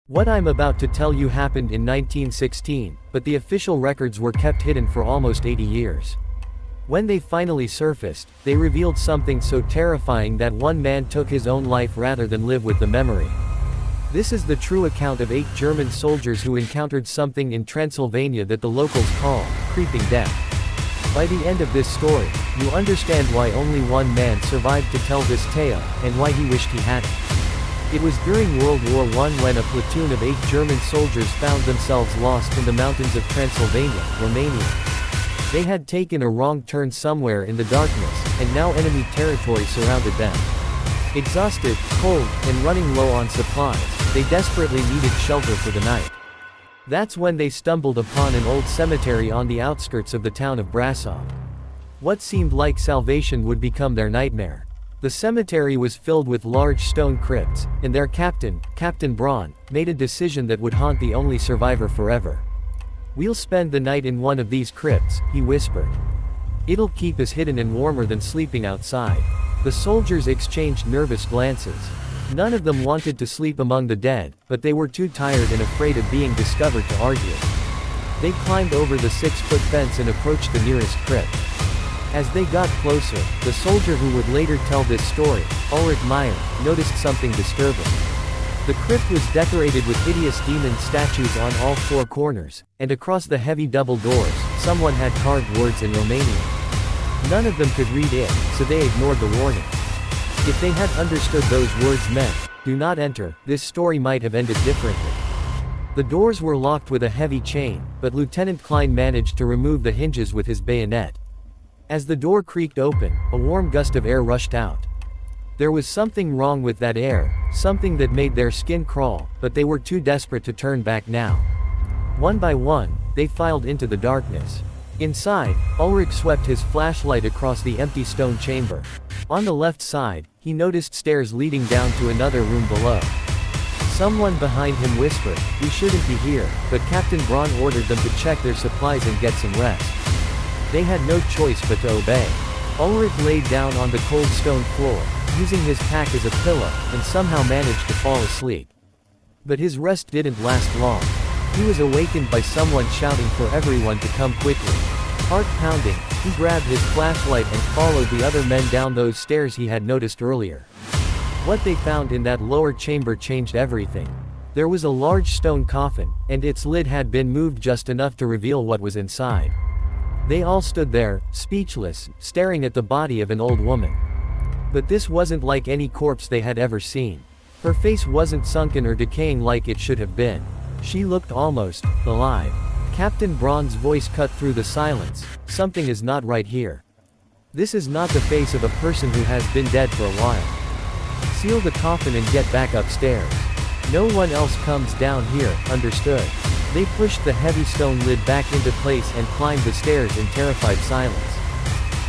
What I'm about to tell you happened in 1916, but the official records were kept hidden for almost 80 years. When they finally surfaced, they revealed something so terrifying that one man took his own life rather than live with the memory. This is the true account of 8 German soldiers who encountered something in Transylvania that the locals call creeping death. By the end of this story, you understand why only one man survived to tell this tale, and why he wished he hadn't. It was during World War I when a platoon of 8 German soldiers found themselves lost in the mountains of Transylvania, Romania. They had taken a wrong turn somewhere in the darkness, and now enemy territory surrounded them. Exhausted, cold, and running low on supplies, they desperately needed shelter for the night. That's when they stumbled upon an old cemetery on the outskirts of the town of Brasov. What seemed like salvation would become their nightmare. The cemetery was filled with large stone crypts, and their captain, Captain Braun, made a decision that would haunt the only survivor forever. "We'll spend the night in one of these crypts," he whispered. "It'll keep us hidden and warmer than sleeping outside." The soldiers exchanged nervous glances. None of them wanted to sleep among the dead, but they were too tired and afraid of being discovered to argue. They climbed over the 6-foot fence and approached the nearest crypt. As they got closer, the soldier who would later tell this story, Ulrich Meyer, noticed something disturbing. The crypt was decorated with hideous demon statues on all 4 corners, and across the heavy double doors, someone had carved words in Romanian. None of them could read it, so they ignored the warning. If they had understood those words meant, "Do not enter," this story might have ended differently. The doors were locked with a heavy chain, but Lieutenant Klein managed to remove the hinges with his bayonet. As the door creaked open, a warm gust of air rushed out. There was something wrong with that air, something that made their skin crawl, but they were too desperate to turn back now. One by one, they filed into the darkness. Inside, Ulrich swept his flashlight across the empty stone chamber. On the left side, he noticed stairs leading down to another room below. Someone behind him whispered, "We shouldn't be here," but Captain Braun ordered them to check their supplies and get some rest. They had no choice but to obey. Ulrich laid down on the cold stone floor, using his pack as a pillow, and somehow managed to fall asleep. But his rest didn't last long. He was awakened by someone shouting for everyone to come quickly. Heart pounding, he grabbed his flashlight and followed the other men down those stairs he had noticed earlier. What they found in that lower chamber changed everything. There was a large stone coffin, and its lid had been moved just enough to reveal what was inside. They all stood there, speechless, staring at the body of an old woman. But this wasn't like any corpse they had ever seen. Her face wasn't sunken or decaying like it should have been. She looked almost alive. Captain Braun's voice cut through the silence. "Something is not right here. This is not the face of a person who has been dead for a while. Seal the coffin and get back upstairs. No one else comes down here, understood?" They pushed the heavy stone lid back into place and climbed the stairs in terrified silence.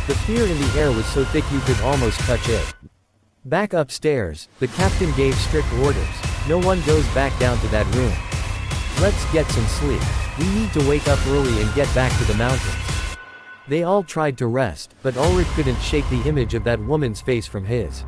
The fear in the air was so thick you could almost touch it. Back upstairs, the captain gave strict orders. "No one goes back down to that room. Let's get some sleep. We need to wake up early and get back to the mountains." They all tried to rest, but Ulrich couldn't shake the image of that woman's face from his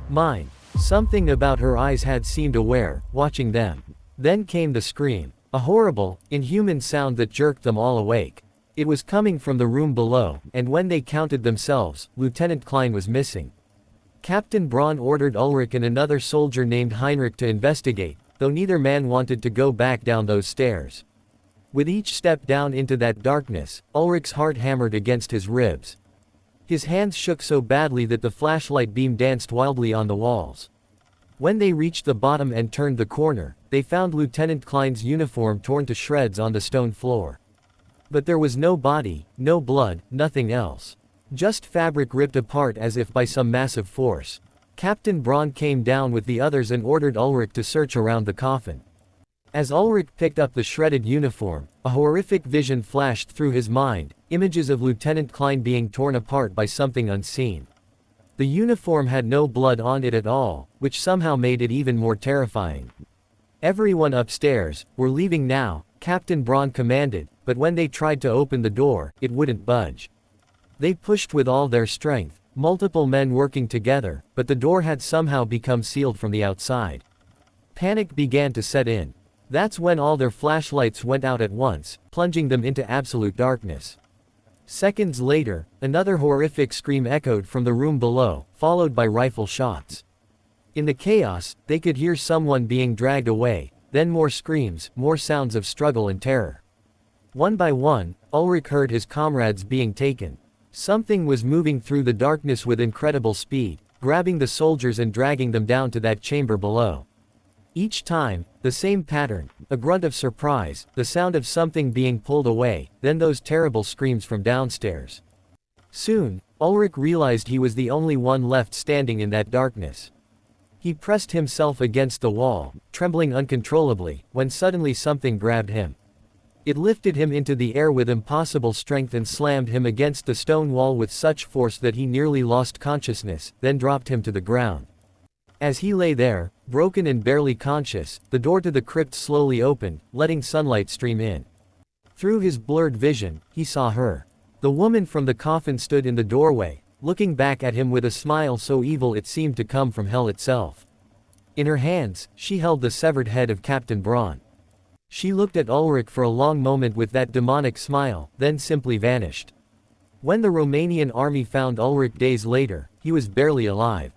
mind. Something about her eyes had seemed aware, watching them. Then came the scream. A horrible, inhuman sound that jerked them all awake. It was coming from the room below, and when they counted themselves, Lieutenant Klein was missing. Captain Braun ordered Ulrich and another soldier named Heinrich to investigate, though neither man wanted to go back down those stairs. With each step down into that darkness, Ulrich's heart hammered against his ribs. His hands shook so badly that the flashlight beam danced wildly on the walls. When they reached the bottom and turned the corner, they found Lieutenant Klein's uniform torn to shreds on the stone floor. But there was no body, no blood, nothing else. Just fabric ripped apart as if by some massive force. Captain Braun came down with the others and ordered Ulrich to search around the coffin. As Ulrich picked up the shredded uniform, a horrific vision flashed through his mind, images of Lieutenant Klein being torn apart by something unseen. The uniform had no blood on it at all, which somehow made it even more terrifying. "Everyone upstairs, we're leaving now," Captain Braun commanded, but when they tried to open the door, it wouldn't budge. They pushed with all their strength, multiple men working together, but the door had somehow become sealed from the outside. Panic began to set in. That's when all their flashlights went out at once, plunging them into absolute darkness. Seconds later, another horrific scream echoed from the room below, followed by rifle shots. In the chaos, they could hear someone being dragged away, then more screams, more sounds of struggle and terror. One by one, Ulrich heard his comrades being taken. Something was moving through the darkness with incredible speed, grabbing the soldiers and dragging them down to that chamber below. Each time, the same pattern, a grunt of surprise, the sound of something being pulled away, then those terrible screams from downstairs. Soon, Ulrich realized he was the only one left standing in that darkness. He pressed himself against the wall, trembling uncontrollably, when suddenly something grabbed him. It lifted him into the air with impossible strength and slammed him against the stone wall with such force that he nearly lost consciousness, then dropped him to the ground. As he lay there, broken and barely conscious, the door to the crypt slowly opened, letting sunlight stream in. Through his blurred vision, he saw her. The woman from the coffin stood in the doorway, looking back at him with a smile so evil it seemed to come from hell itself. In her hands, she held the severed head of Captain Braun. She looked at Ulrich for a long moment with that demonic smile, then simply vanished. When the Romanian army found Ulrich days later, he was barely alive.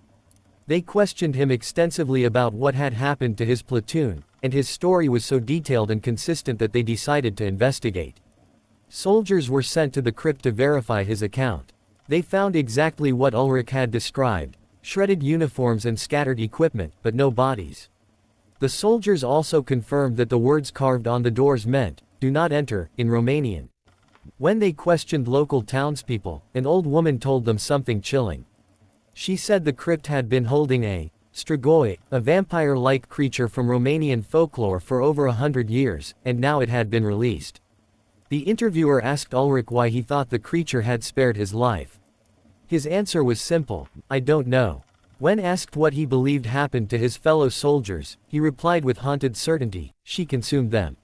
They questioned him extensively about what had happened to his platoon, and his story was so detailed and consistent that they decided to investigate. Soldiers were sent to the crypt to verify his account. They found exactly what Ulrich had described: shredded uniforms and scattered equipment, but no bodies. The soldiers also confirmed that the words carved on the doors meant, "Do not enter," in Romanian. When they questioned local townspeople, an old woman told them something chilling. She said the crypt had been holding a strigoi, a vampire-like creature from Romanian folklore for over 100 years, and now it had been released. The interviewer asked Ulrich why he thought the creature had spared his life. His answer was simple: "I don't know." When asked what he believed happened to his fellow soldiers, he replied with haunted certainty, "She consumed them."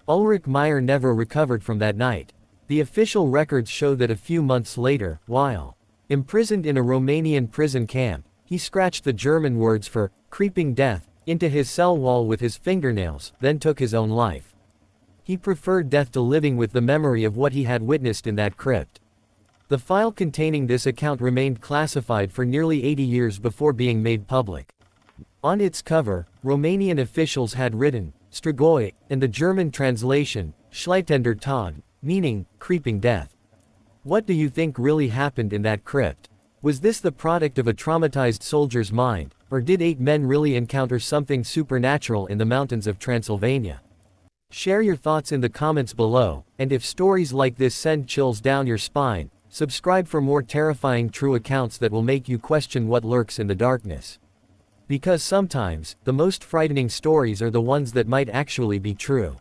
Ulrich Meyer never recovered from that night. The official records show that a few months later, while imprisoned in a Romanian prison camp, he scratched the German words for "creeping death" into his cell wall with his fingernails, then took his own life. He preferred death to living with the memory of what he had witnessed in that crypt. The file containing this account remained classified for nearly 80 years before being made public. On its cover, Romanian officials had written strigoi, and the German translation, schleitender Tod, meaning creeping death. What do you think really happened in that crypt? Was this the product of a traumatized soldier's mind, or did 8 men really encounter something supernatural in the mountains of Transylvania? Share your thoughts in the comments below, and if stories like this send chills down your spine, subscribe for more terrifying true accounts that will make you question what lurks in the darkness. Because sometimes, the most frightening stories are the ones that might actually be true.